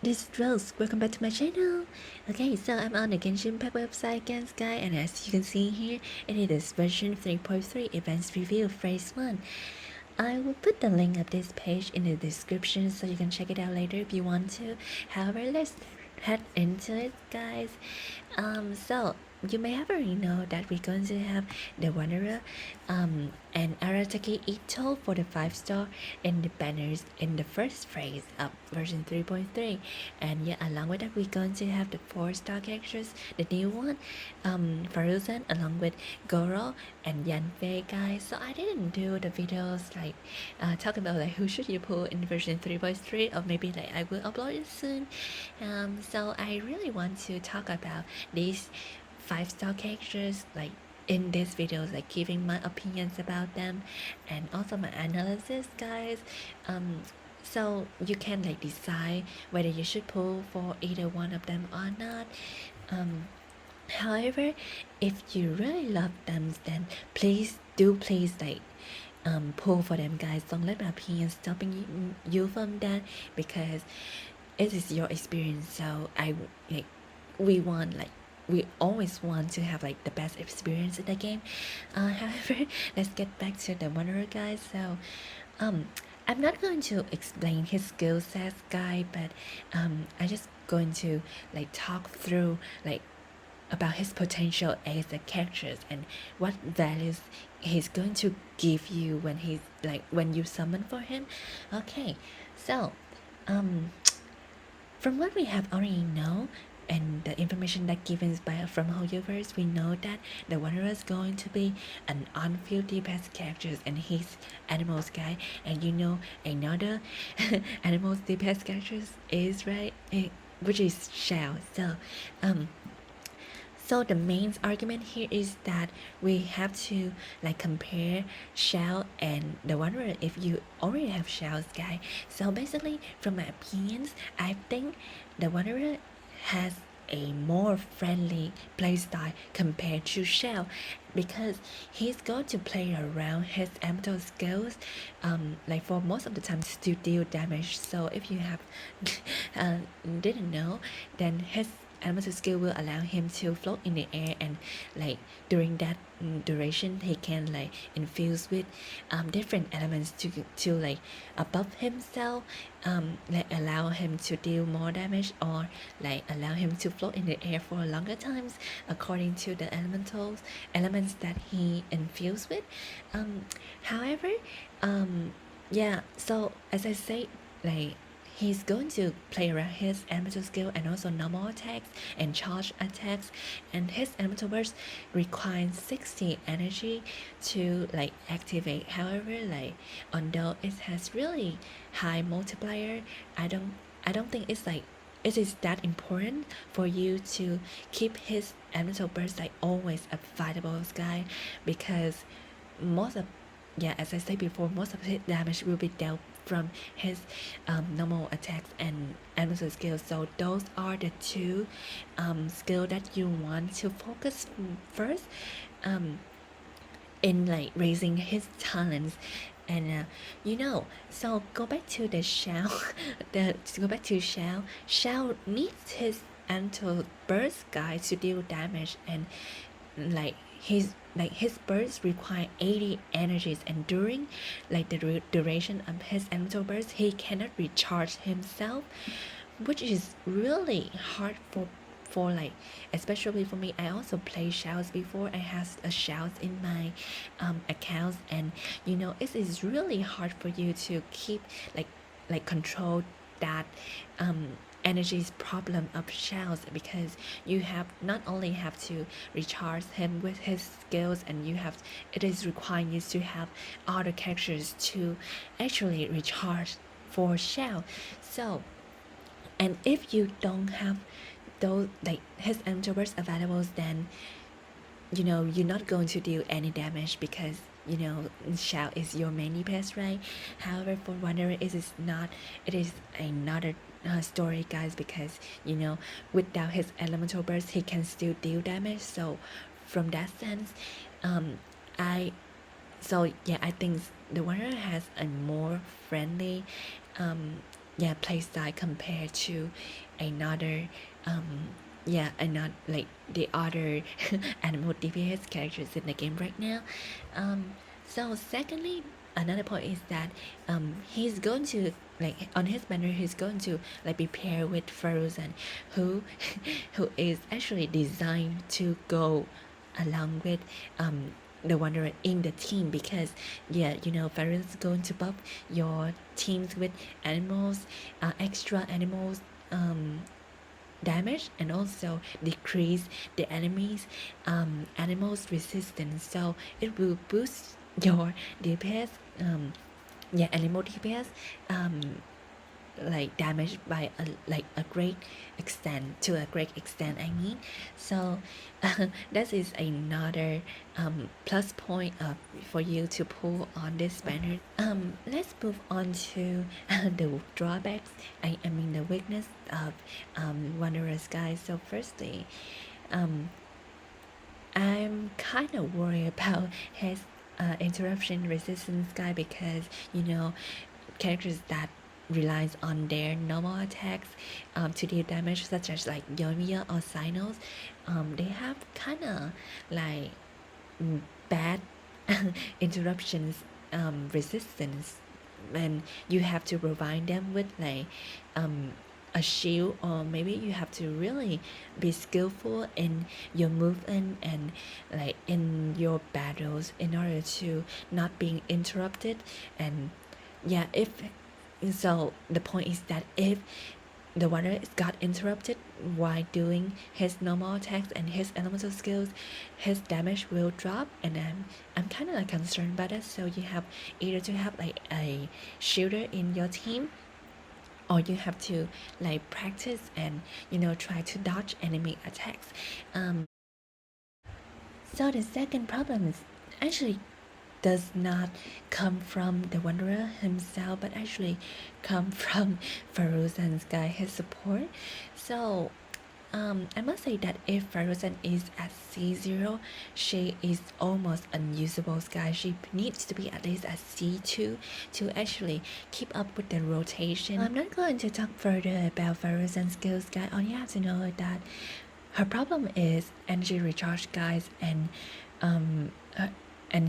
this is Rose. Welcome back to my channel. Okay, so I'm on the Genshin Impact website again, guys, and as you can see here, it is version 3.3 Events Review Phase 1. I will put the link of this page in the description so you can check it out later if you want to. However, let's head into it, guys. So you may have already know that we're going to have the Wanderer and Arataki Itto for the 5-star in the banners in the first phase of version 3.3, and yeah, along with that we're going to have the 4-star characters, the new one, Faruzan, along with Goro and Yanfei, guys. So I didn't do the videos like talk about like who should you pull in version 3.3, or maybe like I will upload it soon. So I really want to talk about these 5-star characters like in this video, like giving my opinions about them and also my analysis, guys. So you can like decide whether you should pull for either one of them or not. However, if you really love them, then please like pull for them, guys. Don't let my opinion stopping you from that, because it is your experience. So we always want to have like the best experience in the game. However, let's get back to the Wanderer, guys. So I'm not going to explain his skill sets, guy, but I just going to like talk through like about his potential as a character and what values he's going to give you when he's like when you summon for him. Okay, so from what we have already know and the information that given by from HoYoverse, we know that the Wanderer is going to be an on-field DPS character and his animals guy, and you know another animals DPS characters is right, which is Shao. So the main argument here is that we have to like compare Shao and the Wanderer if you already have Shao's guy. So basically, from my opinions, I think the Wanderer has a more friendly playstyle compared to Shao, because he's going to play around his elemental skills like for most of the time to deal damage. So if you have didn't know, then his elemental skill will allow him to float in the air, and like during that duration he can like infuse with different elements to like above himself, like allow him to deal more damage, or like allow him to float in the air for longer times according to the elements that he infused with. However, yeah, so as I say, like he's going to play around his elemental skill and also normal attacks and charge attacks, and his elemental burst requires 60 energy to like activate. However, like although it has really high multiplier, I don't think it's like it is that important for you to keep his elemental burst like always a fightable guy, because most of, yeah, as I said before, most of his damage will be dealt from his normal attacks and elemental skills. So those are the two skills that you want to focus first in like raising his talents. And so go back to the Shao. To go back to Shao, Shao needs his elemental burst guy to deal damage, and like his bursts require 80 energies, and during like the duration of his elemental burst he cannot recharge himself, which is really hard for like, especially for me. I also play Shaos before. I have a Shaos in my accounts, and it is really hard for you to keep like control that energy's problem of Shells, because you have not only have to recharge him with his skills, and it is requiring you to have other characters to actually recharge for Shell. So, and if you don't have those like his introverts available, then you're not going to deal any damage, because Shao is your main DPS, right? However, for Wanderer it is not. It is another story, guys, because without his elemental burst he can still deal damage. So from that sense, I so yeah, I think the Wanderer has a more friendly playstyle compared to another not like the other animal DPS characters in the game right now. So secondly, another point is that he's going to like on his banner he's going to like be paired with Frozen, who who is actually designed to go along with the Wanderer in the team, because Pharaoh is going to buff your teams with animals, extra animals damage, and also decrease the enemies animals resistance, so it will boost your DPS, animal DPS, like damage by a great extent, to a great extent, I mean. So that is another plus point for you to pull on this banner. Let's move on to the drawbacks, I mean the weakness of Wanderer's, guys. So firstly, I'm kind of worried about his interruption resistance guy, because characters that relies on their normal attacks to deal damage, such as like Yoimiya or Sinos, they have kind of like bad interruptions resistance, and you have to revive them with like a shield, or maybe you have to really be skillful in your movement and like in your battles in order to not being interrupted. And if so, the point is that if the Wanderer got interrupted while doing his normal attacks and his elemental skills, his damage will drop, and I'm kind of like concerned about it. So you have either to have like a shielder in your team, or you have to like practice and try to dodge enemy attacks. So the second problem is actually does not come from the Wanderer himself, but actually come from Frozen's guy, his support. So I must say that if Frozen is at C0, she is almost unusable, guys. She needs to be at least at C2 to actually keep up with the rotation. I'm not going to talk further about Frozen's skills, guys. All you have to know is that her problem is energy recharge, guys, and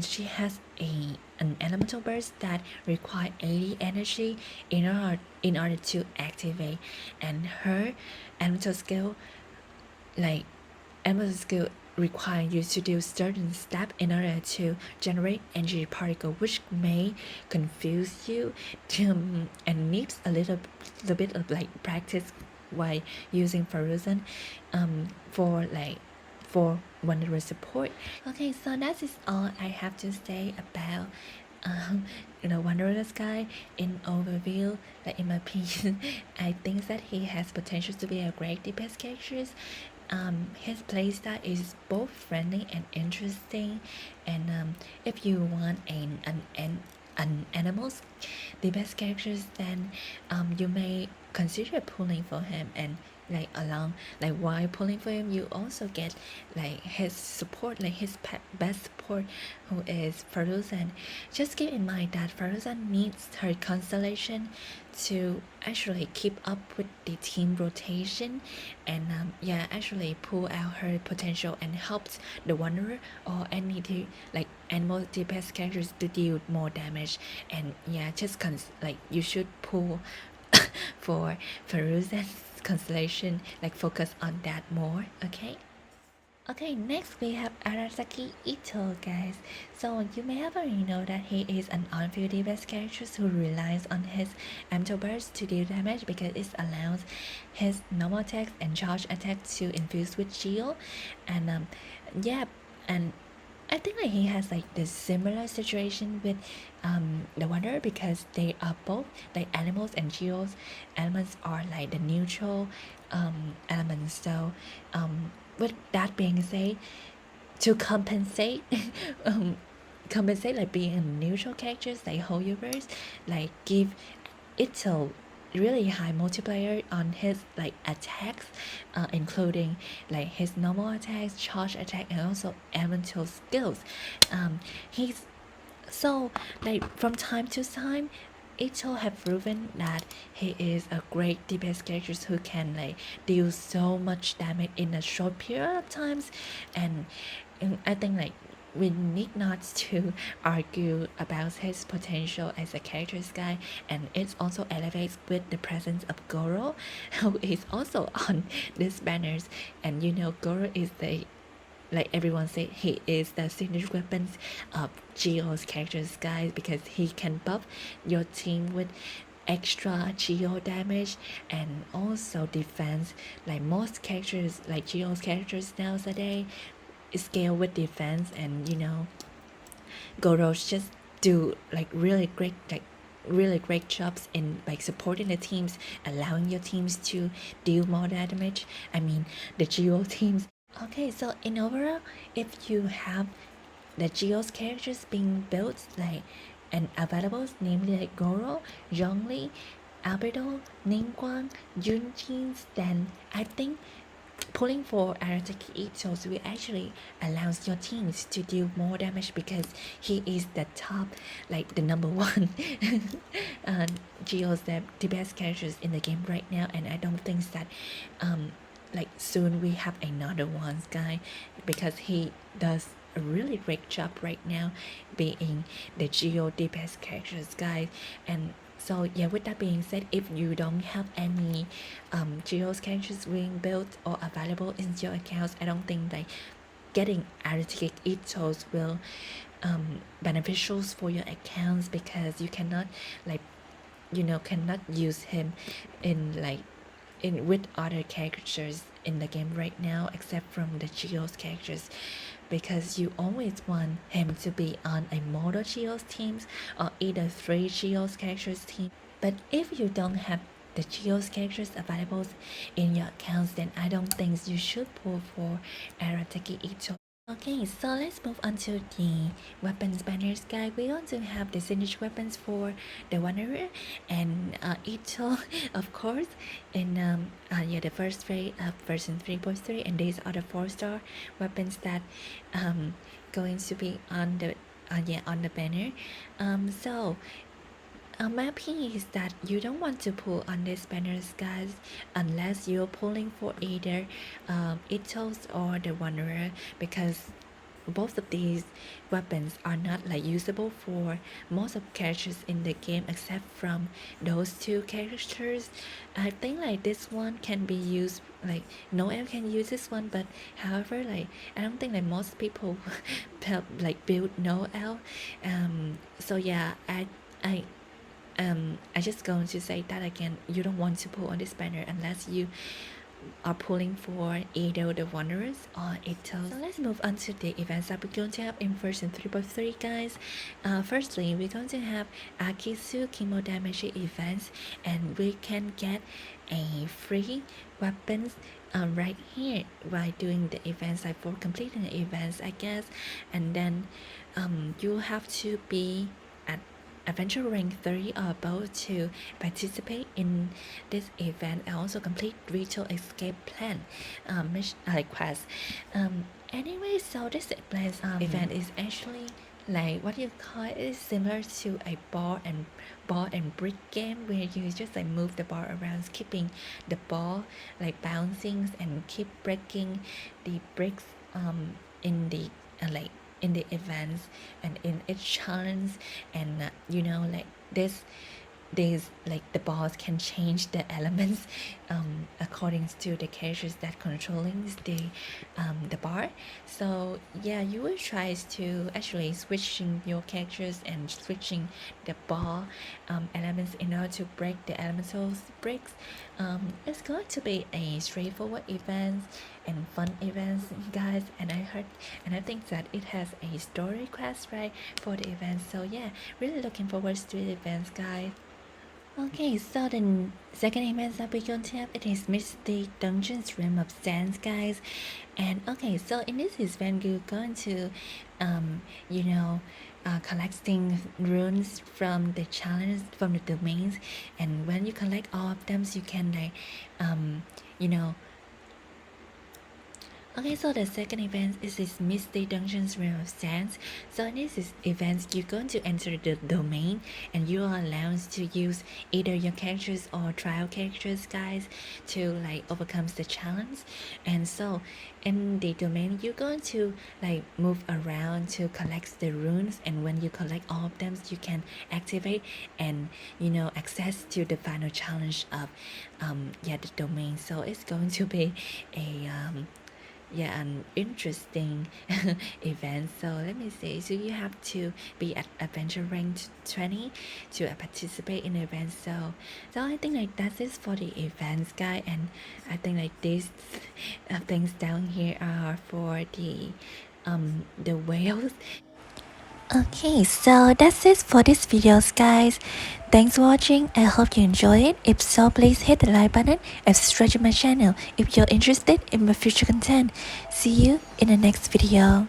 she has an elemental burst that require 80 energy in order to activate, and her elemental skill require you to do certain step in order to generate energy particle, which may confuse you and needs a little bit of like practice while using Frozen for Wanderer support. Okay, so that is all I have to say about Wanderer's guy in overview. Like in my opinion, I think that he has potential to be a great DPS character. His playstyle is both friendly and interesting, and if you want an animals DPS characters, then you may consider pulling for him, and while pulling for him you also get like his support, like his best support, who is Frozen. Just keep in mind that Frozen needs her constellation to actually keep up with the team rotation, and actually pull out her potential and helps the Wanderer or any animal DPS characters to deal more damage. And you should pull for Frozen's constellation, like focus on that more. Okay, next we have Arataki Itto, guys. So you may have already know that he is an on-field DPS character who relies on his elemental burst to deal damage, because it allows his normal attacks and charge attacks to infuse with shield. And and I think that he has like the similar situation with the Wanderer, because they are both like animals and shields. Elements are like the neutral elements. So with that being said, to compensate like being a neutral characters like whole universe, like give Itto really high multiplier on his like attacks, including like his normal attacks, charge attack, and also elemental skills. He's so like from time to time Itto have proven that he is a great DPS character who can like deal so much damage in a short period of times, and I think like we need not to argue about his potential as a character's guy, and it also elevates with the presence of Goro, who is also on these banners. And you know, Goro is the, like everyone say, he is the signature weapons of Geo's characters guys, because he can buff your team with extra Geo damage and also defense. Like most characters, like Geo's characters nowadays, scale with defense, and you know, Goros just do like really great jobs in like supporting the teams, allowing your teams to deal more damage. I mean the Geo teams. Okay, so in overall, if you have the Geo's characters being built like and available, namely like Goro, Zhongli, Albedo, Ningguang, Junjin, then I think pulling for Arataki Itto will actually allows your teams to deal more damage, because he is the top, like the number one uh, Geo's the best characters in the game right now, and I don't think that like soon we have another one guy, because he does a really great job right now being the Geo the best characters guys. And so yeah, with that being said, if you don't have any Geo's characters being built or available in your accounts, I don't think like getting Arataki Ittos will beneficial for your accounts, because you cannot like, you know, cannot use him in like in with other characters in the game right now, except from the Geo's characters, because you always want him to be on a model Geo's teams or either 3 Geo's characters team. But if you don't have the Geo's characters available in your accounts, then I don't think you should pull for Arataki Itto. Okay, so let's move on to the weapons banners guide. We're going to have the signature weapons for the Wanderer and Itto, of course, in yeah, the first rate of version 3.3, and these are the 4-star weapons that going to be on the yeah, on the banner. So my opinion is that you don't want to pull on these banners guys, unless you're pulling for either Ittos or the Wanderer, because both of these weapons are not like usable for most of characters in the game, except from those 2 characters. I think like this one can be used, like Noel can use this one, but however like I don't think that most people like build Noel. So yeah, I just going to say that again, you don't want to pull on this banner unless you are pulling for either the Wanderers or Itto. So let's move on to the events that we're going to have in version 3.3 guys. Firstly, we're going to have Akisu Chemo Damage events, and we can get a free weapons right here while doing the events, like for completing the events I guess. And then you have to be at adventure rank 30 or above to participate in this event, and also complete ritual escape plan quest. Anyway, so this event is actually like what you call it, is similar to a ball and brick game, where you just like move the ball around, keeping the ball like bouncing and keep breaking the bricks in the like in the events and in each challenge. And you know, like this like the balls can change the elements according to the characters that controlling the bar. So yeah, you will try to actually switching your characters and switching the ball elements in order to break the elemental bricks. It's going to be a straightforward event and fun events guys, and I think that it has a story quest right for the event. So yeah, really looking forward to the events guys. Okay, so the second event that we're going to have, it is Mystic Dungeons Realm of Sands, guys. And okay, so in this event, you're going to, you know, collecting runes from the challenge, from the domains. And when you collect all of them, so you can like, you know, Okay, so the second event is this Misty Dungeons Realm of Sands. So in this event, you're going to enter the domain and you are allowed to use either your characters or trial characters, guys, to like overcome the challenge. And so in the domain, you're going to like move around to collect the runes, and when you collect all of them, you can activate and access to the final challenge of the domain. So it's going to be a an interesting event. So let me see. So you have to be at adventure rank 20 to participate in the event. So I think like that's it for the events, guy. And I think like these things down here are for the whales. Okay, so that's it for this videos, guys. Thanks for watching. I hope you enjoyed it. If so, please hit the like button and subscribe to my channel if you're interested in my future content. See you in the next video.